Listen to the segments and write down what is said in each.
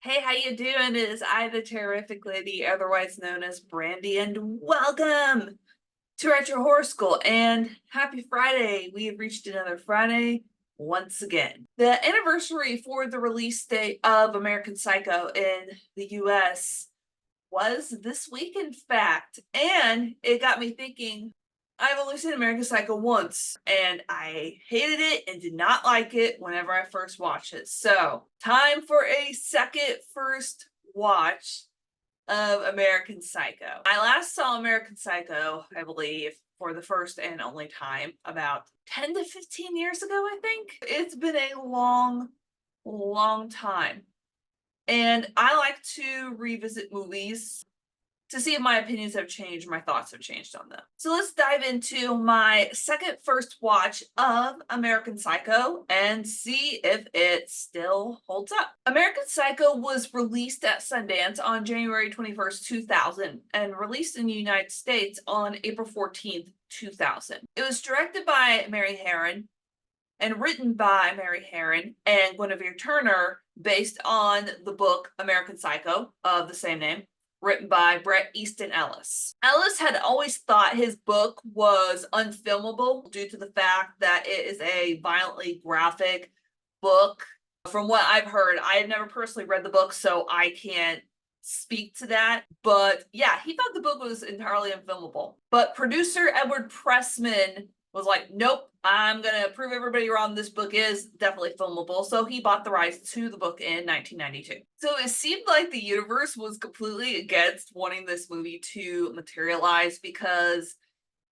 Hey, how you doing? It is I, the Terrific Lady, otherwise known as Brandy, and welcome to Retro Horror School. And happy Friday! We have reached another Friday once again. The anniversary for the release date of American Psycho in the US was this week, in fact, and it got me thinking. I've only seen American Psycho once, and I hated it and did not like it whenever I first watched it. So, time for a second first watch of American Psycho. I last saw American Psycho, I believe, for the first and only time about 10 to 15 years ago, I think. It's been a long, long time. And I like to revisit movies to see if my opinions have changed, my thoughts have changed on them. So let's dive into my second first watch of American Psycho and see if it still holds up. American Psycho was released at Sundance on January 21st, 2000, and released in the United States on April 14th, 2000. It was directed by Mary Harron and written by Mary Harron and Guinevere Turner, based on the book American Psycho of the same name, written by Bret Easton Ellis. Ellis had always thought his book was unfilmable due to the fact that it is a violently graphic book. From what I've heard, I have never personally read the book, so I can't speak to that. But yeah, he thought the book was entirely unfilmable. But producer Edward Pressman was like, nope, I'm gonna prove everybody wrong. This book is definitely filmable. So he bought the rights to the book in 1992. So it seemed like the universe was completely against wanting this movie to materialize because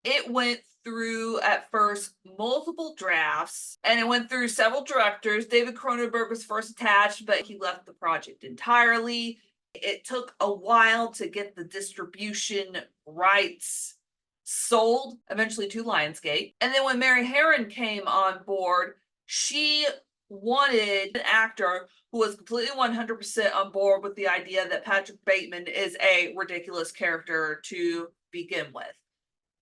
it went through at first multiple drafts and it went through several directors. David Cronenberg was first attached, but he left the project entirely. It took a while to get the distribution rights sold, eventually to Lionsgate. And then when Mary Harron came on board, she wanted an actor who was completely 100% on board with the idea that Patrick Bateman is a ridiculous character to begin with.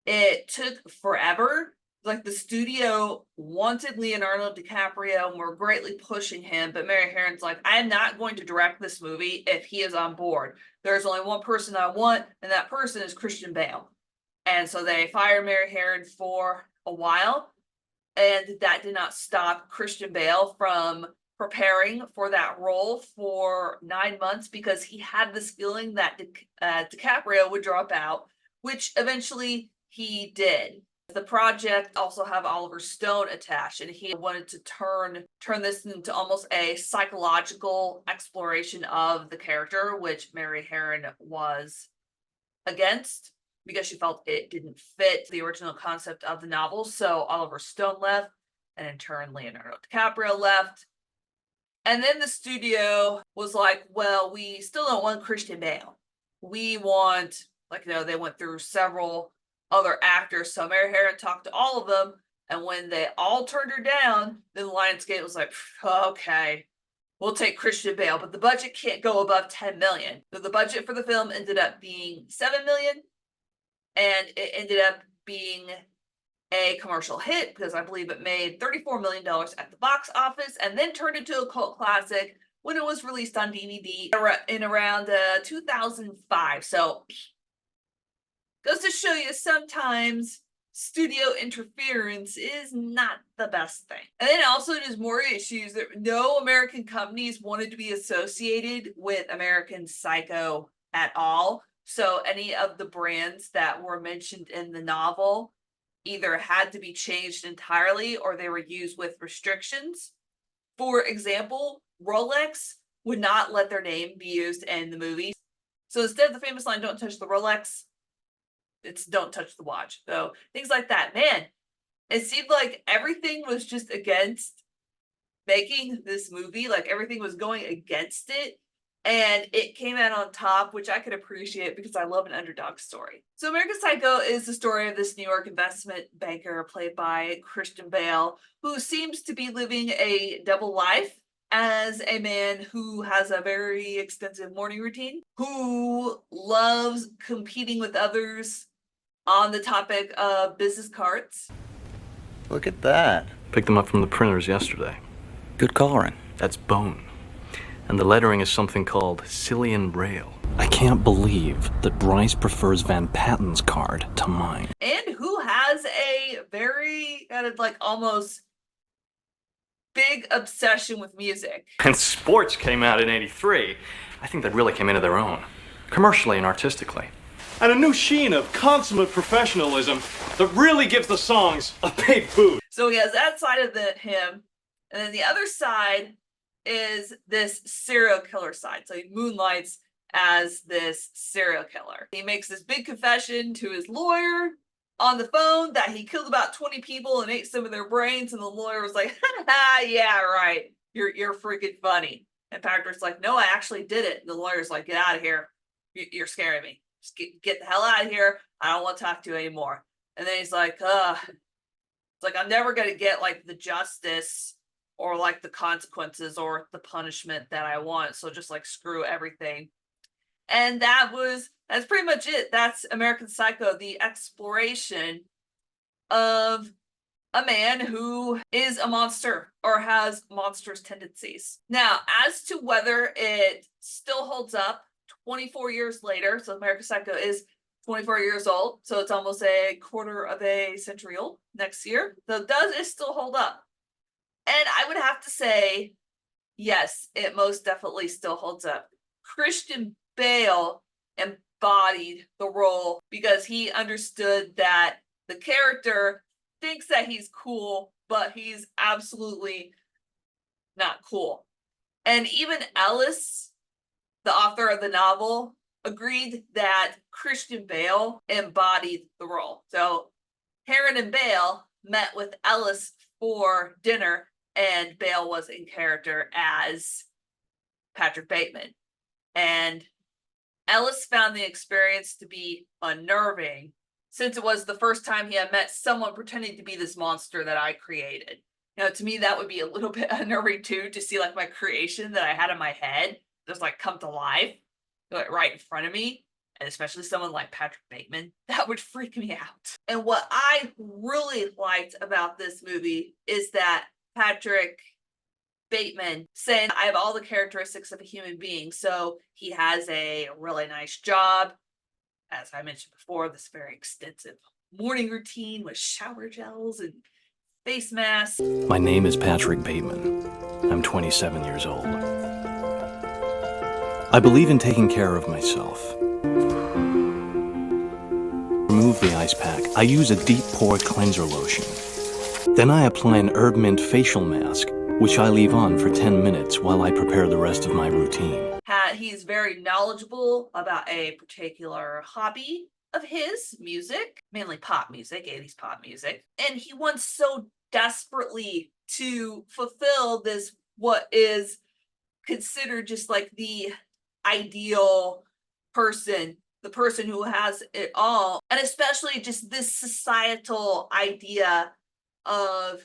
It took forever. Like, the studio wanted Leonardo DiCaprio and were greatly pushing him, but Mary Harron's like, I am not going to direct this movie if he is on board. There's only one person I want, and that person is Christian Bale. And so they fired Mary Harron for a while, and that did not stop Christian Bale from preparing for that role for 9 months because he had this feeling that DiCaprio would drop out, which eventually he did. The project also have Oliver Stone attached, and he wanted to turn this into almost a psychological exploration of the character, which Mary Harron was against because she felt it didn't fit the original concept of the novel. So Oliver Stone left, and in turn Leonardo DiCaprio left. And then the studio was like, well, we still don't want Christian Bale. We want, they went through several other actors. So Mary Harron talked to all of them, and when they all turned her down, then Lionsgate was like, okay, we'll take Christian Bale, but the budget can't go above 10 million. So the budget for the film ended up being 7 million, and it ended up being a commercial hit because I believe it made $34 million at the box office, and then turned into a cult classic when it was released on DVD in around 2005. So goes to show you, sometimes studio interference is not the best thing. And then also there's more issues that no American companies wanted to be associated with American Psycho at all. So any of the brands that were mentioned in the novel either had to be changed entirely or they were used with restrictions. For example, Rolex would not let their name be used in the movie. So instead of the famous line, "Don't touch the Rolex," it's "Don't touch the watch." So things like that. Man, it seemed like everything was just against making this movie. Like, everything was going against it. And it came out on top, which I could appreciate because I love an underdog story. So American Psycho is the story of this New York investment banker played by Christian Bale, who seems to be living a double life as a man who has a very extensive morning routine, who loves competing with others on the topic of business cards. Look at that. Picked them up from the printers yesterday. Good coloring. That's bone. And the lettering is something called Cillian Braille. I can't believe that Bryce prefers Van Patten's card to mine. And who has a very kind of like almost big obsession with music. And Sports came out in '83. I think they really came into their own, commercially and artistically. And a new sheen of consummate professionalism that really gives the songs a big boost. So he has that side of him, and then the other side is this serial killer side. So he moonlights as this serial killer. He makes this big confession to his lawyer on the phone that he killed about 20 people and ate some of their brains, and the lawyer was like, ha, yeah, right. You're freaking funny. And Patrick's like, no, I actually did it. And the lawyer's like, get out of here. You're scaring me. Just get the hell out of here. I don't want to talk to you anymore. And then he's like, it's like, I'm never going to get like the justice or like the consequences or the punishment that I want. So just like screw everything. And that's pretty much it. That's American Psycho, the exploration of a man who is a monster or has monstrous tendencies. Now, as to whether it still holds up 24 years later, so American Psycho is 24 years old, so it's almost a quarter of a century old next year. So does it still hold up? And I would have to say, yes, it most definitely still holds up. Christian Bale embodied the role because he understood that the character thinks that he's cool, but he's absolutely not cool. And even Ellis, the author of the novel, agreed that Christian Bale embodied the role. So Heron and Bale met with Ellis for dinner, and Bale was in character as Patrick Bateman. And Ellis found the experience to be unnerving, since it was the first time he had met someone pretending to be this monster that I created. You know, to me, that would be a little bit unnerving too, to see like my creation that I had in my head just like come to life, like right in front of me, and especially someone like Patrick Bateman. That would freak me out. And what I really liked about this movie is that Patrick Bateman saying, I have all the characteristics of a human being. So he has a really nice job. As I mentioned before, this very extensive morning routine with shower gels and face masks. My name is Patrick Bateman. I'm 27 years old. I believe in taking care of myself. Remove the ice pack. I use a deep pore cleanser lotion. Then I apply an herb mint facial mask, which I leave on for 10 minutes while I prepare the rest of my routine. He's very knowledgeable about a particular hobby of his, music, mainly pop music, 80s pop music. And he wants so desperately to fulfill this, what is considered just like the ideal person, the person who has it all. And especially just this societal idea of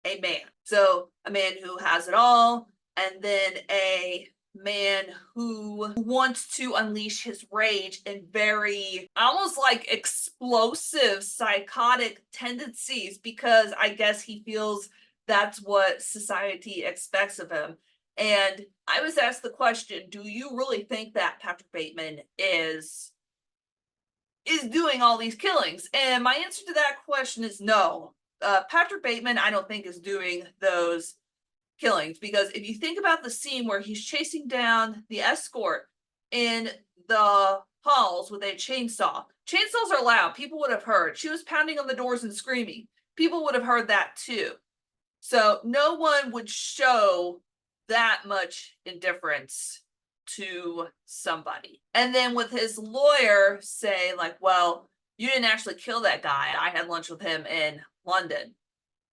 a man. So a man who has it all, and then a man who wants to unleash his rage in very almost like explosive psychotic tendencies, because I guess he feels that's what society expects of him. And I was asked the question, do you really think that Patrick Bateman is doing all these killings? And my answer to that question is no. Patrick Bateman, I don't think, is doing those killings, because if you think about the scene where he's chasing down the escort in the halls with a chainsaw. Chainsaws are loud. People would have heard. She was pounding on the doors and screaming. People would have heard that too. So no one would show that much indifference to somebody. And then with his lawyer say like, well, you didn't actually kill that guy. I had lunch with him in London.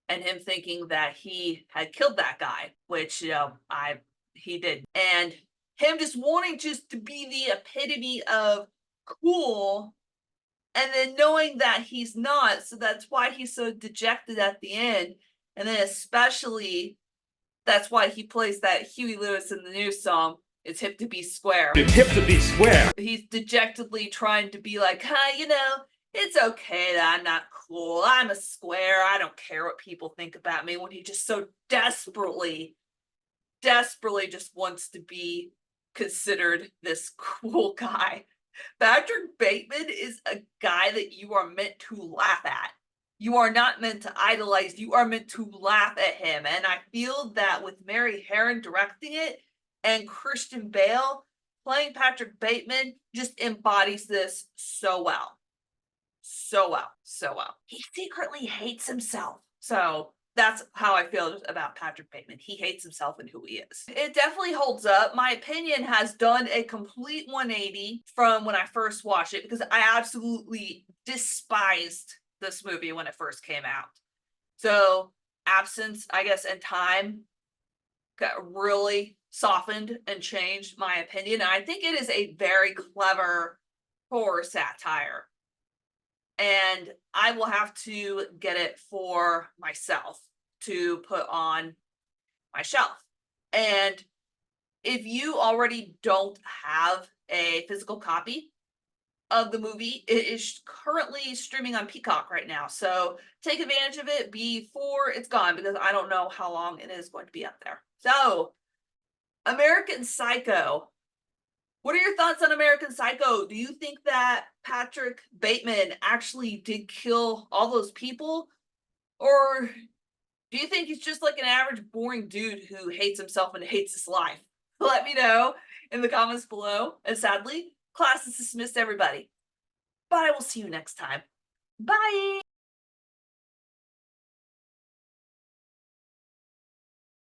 And him thinking that he had killed that guy, which, you know, he did. And him just wanting just to be the epitome of cool, and then knowing that he's not. So that's why he's so dejected at the end. And then especially, that's why he plays that Huey Lewis in the News song, It's Hip to Be Square. It's hip to be square. He's dejectedly trying to be like, you know, it's okay that I'm not cool. I'm a square. I don't care what people think about me, when he just so desperately desperately just wants to be considered this cool guy. Patrick Bateman is a guy that you are meant to laugh at. You are not meant to idolize. You are meant to laugh at him. And I feel that with Mary Herron directing it and Christian Bale playing Patrick Bateman just embodies this so well. So well. So well. He secretly hates himself. So that's how I feel about Patrick Bateman. He hates himself and who he is. It definitely holds up. My opinion has done a complete 180 from when I first watched it because I absolutely despised this movie when it first came out. So absence, I guess, and time got really softened and changed my opinion. And I think it is a very clever horror satire. And I will have to get it for myself to put on my shelf. And if you already don't have a physical copy of the movie, it is currently streaming on Peacock right now. So take advantage of it before it's gone because I don't know how long it is going to be up there. So, American Psycho. What are your thoughts on American Psycho? Do you think that Patrick Bateman actually did kill all those people? Or do you think he's just like an average boring dude who hates himself and hates his life? Let me know in the comments below. And sadly, class is dismissed, everybody. But I will see you next time. Bye!